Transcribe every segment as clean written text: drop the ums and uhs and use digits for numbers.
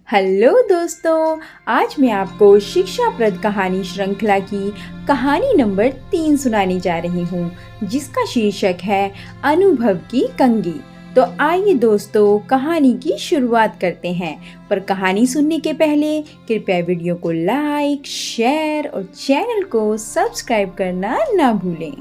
Hello दोस्तों, आज मैं आपको शिक्षाप्रद कहानी श्रृंखला की कहानी नंबर 3 सुनाने जा रही हूँ, जिसका शीर्षक है अनुभव की कंघी। तो आइए दोस्तों, कहानी की शुरुआत करते हैं। पर कहानी सुनने के पहले कृपया वीडियो को लाइक, शेयर और चैनल को सब्सक्राइब करना ना भूलें।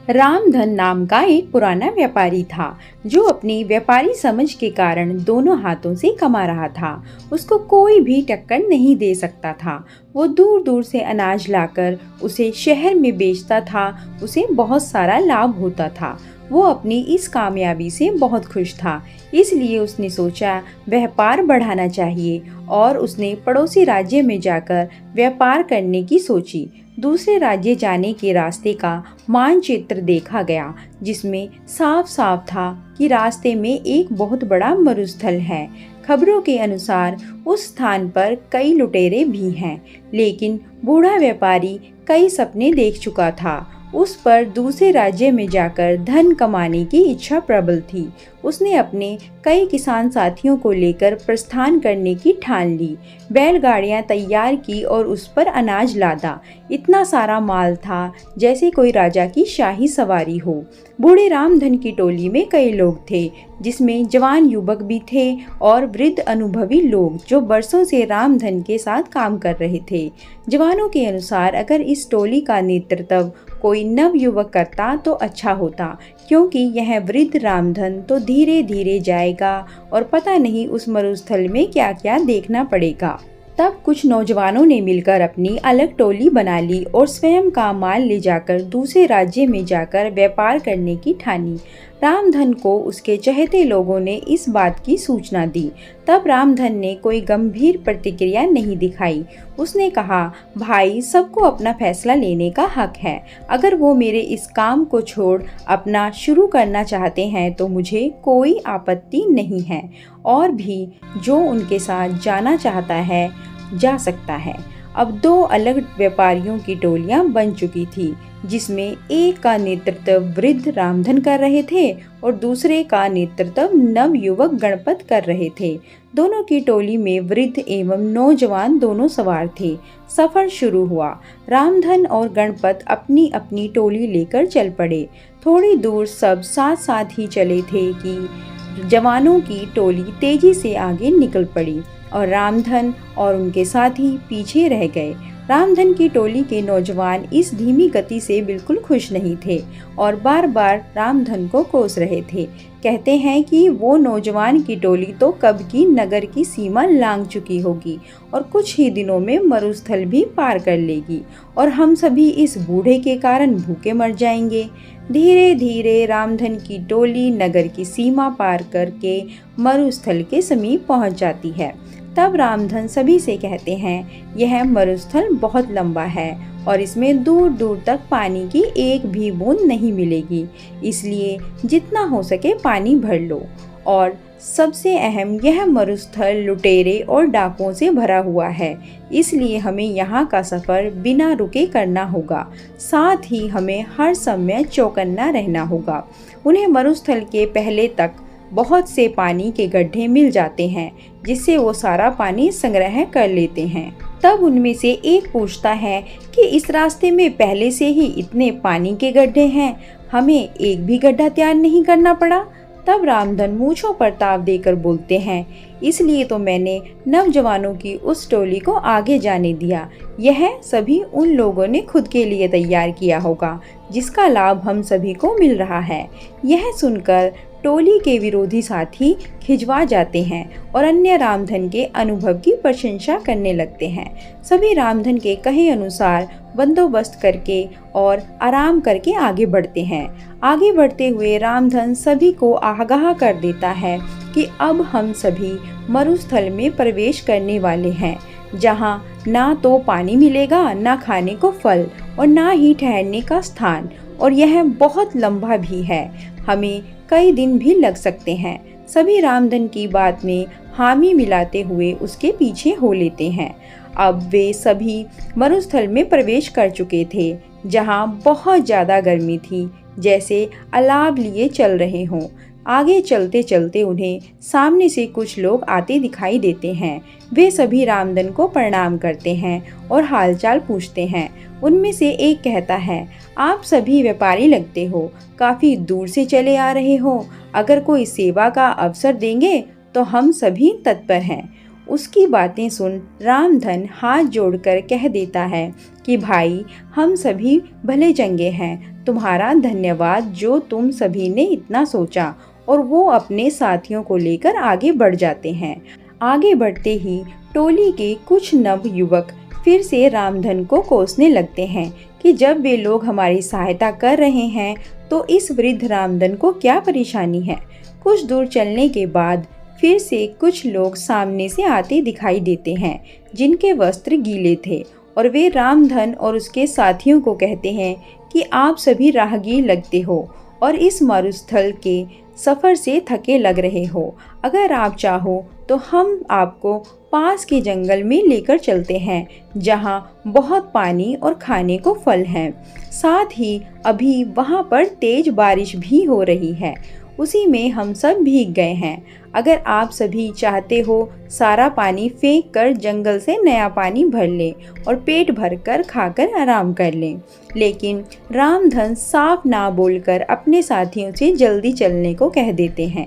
रामधन नाम का एक पुराना व्यापारी था, जो अपनी व्यापारी समझ के कारण दोनों हाथों से कमा रहा था। उसको कोई भी टक्कर नहीं दे सकता था। वो दूर दूर से अनाज लाकर उसे शहर में बेचता था। उसे बहुत सारा लाभ होता था। वो अपनी इस कामयाबी से बहुत खुश था। इसलिए उसने सोचा व्यापार बढ़ाना चाहिए और उसने पड़ोसी राज्य में जाकर व्यापार करने की सोची। दूसरे राज्य जाने के रास्ते का मानचित्र देखा गया, जिसमें साफ साफ था कि रास्ते में एक बहुत बड़ा मरुस्थल है। खबरों के अनुसार उस स्थान पर कई लुटेरे भी हैं, लेकिन बूढ़ा व्यापारी कई सपने देख चुका था। उस पर दूसरे राज्य में जाकर धन कमाने की इच्छा प्रबल थी। उसने अपने कई किसान साथियों को लेकर प्रस्थान करने की ठान ली। बैलगाड़ियां तैयार की और उस पर अनाज लादा। इतना सारा माल था जैसे कोई राजा की शाही सवारी हो। बूढ़े रामधन की टोली में कई लोग थे, जिसमें जवान युवक भी थे और वृद्ध अनुभवी लोग, जो बरसों से रामधन के साथ काम कर रहे थे। जवानों के अनुसार अगर इस टोली का नेतृत्व कोई नव युवक करता तो अच्छा होता, क्योंकि यह वृद्ध रामधन तो धीरे धीरे जाएगा और पता नहीं उस मरुस्थल में क्या क्या देखना पड़ेगा। तब कुछ नौजवानों ने मिलकर अपनी अलग टोली बना ली और स्वयं का माल ले जाकर दूसरे राज्य में जाकर व्यापार करने की ठानी। रामधन को उसके चहेते लोगों ने इस बात की सूचना दी। तब रामधन ने कोई गंभीर प्रतिक्रिया नहीं दिखाई। उसने कहा, भाई, सबको अपना फैसला लेने का हक है। अगर वो मेरे इस काम को छोड़ अपना शुरू करना चाहते हैं तो मुझे कोई आपत्ति नहीं है, और भी जो उनके साथ जाना चाहता है जा सकता है। अब दो अलग व्यापारियों की टोलियां बन चुकी थी, जिसमें एक का नेतृत्व वृद्ध रामधन कर रहे थे और दूसरे का नेतृत्व नव युवक गणपत कर रहे थे। दोनों की टोली में वृद्ध एवं नौजवान दोनों सवार थे। सफर शुरू हुआ। रामधन और गणपत अपनी अपनी टोली लेकर चल पड़े। थोड़ी दूर सब साथ साथ ही चले थे कि जवानों की टोली तेजी से आगे निकल पड़ी और रामधन और उनके साथी पीछे रह गए। रामधन की टोली के नौजवान इस धीमी गति से बिल्कुल खुश नहीं थे और बार बार रामधन को कोस रहे थे। कहते हैं कि वो नौजवान की टोली तो कब की नगर की सीमा लांघ चुकी होगी और कुछ ही दिनों में मरुस्थल भी पार कर लेगी और हम सभी इस बूढ़े के कारण भूखे मर जाएंगे। धीरे धीरे रामधन की टोली नगर की सीमा पार करके मरुस्थल के समीप पहुंच जाती है। तब रामधन सभी से कहते हैं, यह मरुस्थल बहुत लंबा है और इसमें दूर दूर तक पानी की एक भी बूंद नहीं मिलेगी, इसलिए जितना हो सके पानी भर लो। और सबसे अहम, यह मरुस्थल लुटेरे और डाकुओं से भरा हुआ है, इसलिए हमें यहाँ का सफ़र बिना रुके करना होगा। साथ ही हमें हर समय चौकन्ना रहना होगा। उन्हें मरुस्थल के पहले तक बहुत से पानी के गड्ढे मिल जाते हैं, जिससे वो सारा पानी संग्रह कर लेते हैं। तब उनमें से एक पूछता है कि इस रास्ते में पहले से ही इतने पानी के गड्ढे हैं, हमें एक भी गड्ढा तैयार नहीं करना पड़ा। तब रामधन मूंछों पर ताव देकर बोलते हैं, इसलिए तो मैंने नौजवानों की उस टोली को आगे जाने दिया। यह सभी उन लोगों ने खुद के लिए तैयार किया होगा, जिसका लाभ हम सभी को मिल रहा है। यह सुनकर टोली के विरोधी साथी खिंचवा जाते हैं और अन्य रामधन के अनुभव की प्रशंसा करने लगते हैं। सभी रामधन के कहे अनुसार बंदोबस्त करके और आराम करके आगे बढ़ते हैं। आगे बढ़ते हुए रामधन सभी को आगाह कर देता है कि अब हम सभी मरुस्थल में प्रवेश करने वाले हैं, जहाँ ना तो पानी मिलेगा, ना खाने को फल और ना ही ठहरने का स्थान, और यह बहुत लंबा भी है। हमें कई दिन भी लग सकते हैं। सभी रामधन की बात में हामी मिलाते हुए उसके पीछे हो लेते हैं। अब वे सभी मरुस्थल में प्रवेश कर चुके थे, जहाँ बहुत ज़्यादा गर्मी थी, जैसे अलाव लिए चल रहे हों। आगे चलते चलते उन्हें सामने से कुछ लोग आते दिखाई देते हैं। वे सभी रामधन को प्रणाम करते हैं और हालचाल पूछते हैं। उनमें से एक कहता है, आप सभी व्यापारी लगते हो, काफी दूर से चले आ रहे हो। अगर कोई सेवा का अवसर देंगे तो हम सभी तत्पर हैं। उसकी बातें सुन रामधन हाथ जोड़कर कह देता है कि भाई, हम सभी भले चंगे हैं, तुम्हारा धन्यवाद जो तुम सभी ने इतना सोचा। और वो अपने साथियों को लेकर आगे बढ़ जाते हैं। आगे बढ़ते ही टोली के कुछ नव युवक फिर से रामधन को कोसने लगते हैं कि जब वे लोग हमारी सहायता कर रहे हैं तो इस वृद्ध रामधन को क्या परेशानी है। कुछ दूर चलने के बाद फिर से कुछ लोग सामने से आते दिखाई देते हैं जिनके वस्त्र गीले थे, और वे रामधन और उसके साथियों को कहते हैं कि आप सभी राहगीर लगते हो और इस मरुस्थल के सफ़र से थके लग रहे हो। अगर आप चाहो तो हम आपको पास के जंगल में लेकर चलते हैं जहाँ बहुत पानी और खाने को फल हैं। साथ ही अभी वहाँ पर तेज बारिश भी हो रही है, उसी में हम सब भीग गए हैं। अगर आप सभी चाहते हो सारा पानी फेंक कर जंगल से नया पानी भर लें और पेट भर कर खाकर आराम कर लें। लेकिन रामधन साफ ना बोलकर अपने साथियों से जल्दी चलने को कह देते हैं।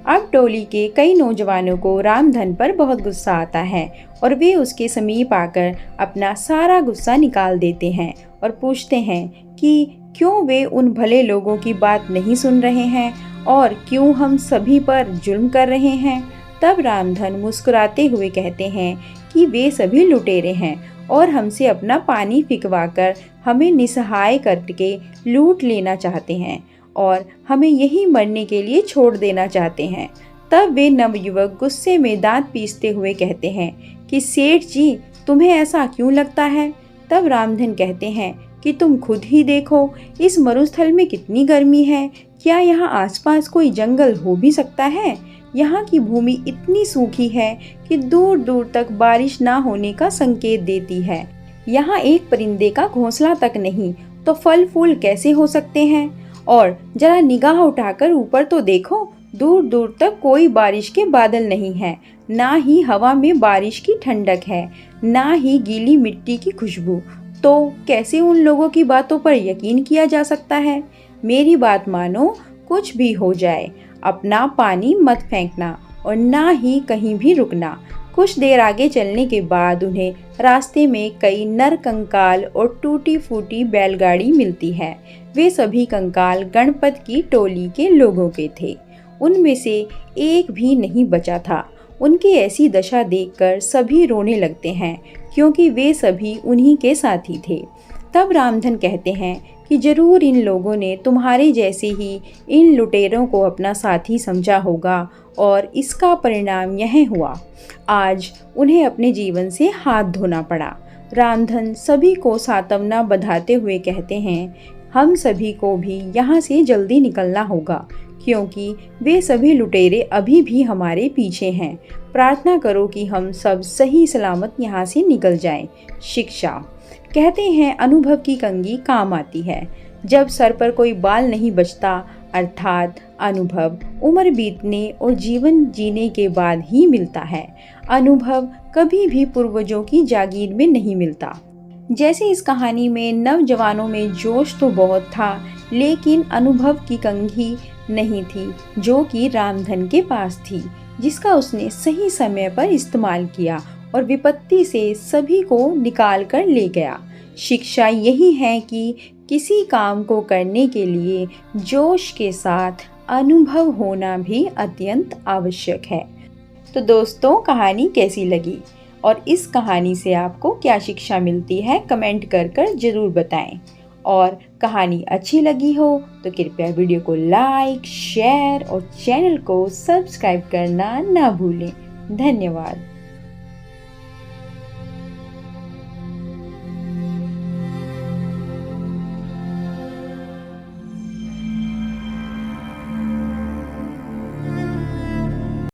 अब टोली के कई नौजवानों को रामधन पर बहुत गुस्सा आता है और वे उसके समीप आकर अपना सारा गुस्सा निकाल देते हैं और पूछते हैं कि क्यों वे उन भले लोगों की बात नहीं सुन रहे हैं और क्यों हम सभी पर जुल्म कर रहे हैं। तब रामधन मुस्कुराते हुए कहते हैं कि वे सभी लुटेरे हैं और हमसे अपना पानी फिकवाकर हमें निसहाय करके लूट लेना चाहते हैं और हमें यही मरने के लिए छोड़ देना चाहते हैं। तब वे नवयुवक गुस्से में दांत पीसते हुए कहते हैं कि सेठ जी, तुम्हें ऐसा क्यों लगता है। तब रामधन कहते हैं कि तुम खुद ही देखो, इस मरुस्थल में कितनी गर्मी है। क्या यहाँ आसपास कोई जंगल हो भी सकता है। यहाँ की भूमि इतनी सूखी है कि दूर दूर तक बारिश ना होने का संकेत देती है। यहाँ एक परिंदे का घोंसला तक नहीं, तो फल फूल कैसे हो सकते हैं। और जरा निगाह उठाकर ऊपर तो देखो, दूर दूर तक कोई बारिश के बादल नहीं है, ना ही हवा में बारिश की ठंडक है, ना ही गीली मिट्टी की खुशबू। तो कैसे उन लोगों की बातों पर यकीन किया जा सकता है। मेरी बात मानो, कुछ भी हो जाए, अपना पानी मत फेंकना और ना ही कहीं भी रुकना। कुछ देर आगे चलने के बाद उन्हें रास्ते में कई नर कंकाल और टूटी फूटी बैलगाड़ी मिलती है। वे सभी कंकाल गणपत की टोली के लोगों के थे। उनमें से एक भी नहीं बचा था। उनकी ऐसी दशा देखकर सभी रोने लगते हैं, क्योंकि वे सभी उन्हीं के साथी थे। तब रामधन कहते हैं कि जरूर इन लोगों ने तुम्हारे जैसे ही इन लुटेरों को अपना साथी समझा होगा और इसका परिणाम यह हुआ। आज उन्हें अपने जीवन से हाथ धोना पड़ा। रामधन सभी को सांत्वना बधाते हुए कहते हैं, हम सभी को भी यहाँ से जल्दी निकलना होगा, क्योंकि वे सभी लुटेरे अभी भी हमारे पीछे हैं। प्रार्थना करो कि हम सब सही सलामत यहाँ से निकल जाएं। शिक्षा कहते हैं, अनुभव की कंघी काम आती है। जब सर पर कोई बाल नहीं बचता, अर्थात अनुभव उम्र बीतने और जीवन जीने के बाद ही मिलता है। अनुभव कभी भी पूर्वजों की जागीर में नहीं मिलता। जैसे इस कहानी में नौजवानों में जोश तो बहुत था, लेकिन अनुभव की कंघी नहीं थी, जो कि रामधन के पास थी, जिसका उसने सही समय पर इस्तेमाल किया और विपत्ति से सभी को निकाल कर ले गया। शिक्षा यही है कि किसी काम को करने के लिए जोश के साथ अनुभव होना भी अत्यंत आवश्यक है। तो दोस्तों, कहानी कैसी लगी और इस कहानी से आपको क्या शिक्षा मिलती है, कमेंट कर जरूर बताएं। और कहानी अच्छी लगी हो तो कृपया वीडियो को लाइक, शेयर और चैनल को सब्सक्राइब करना ना भूलें। धन्यवाद।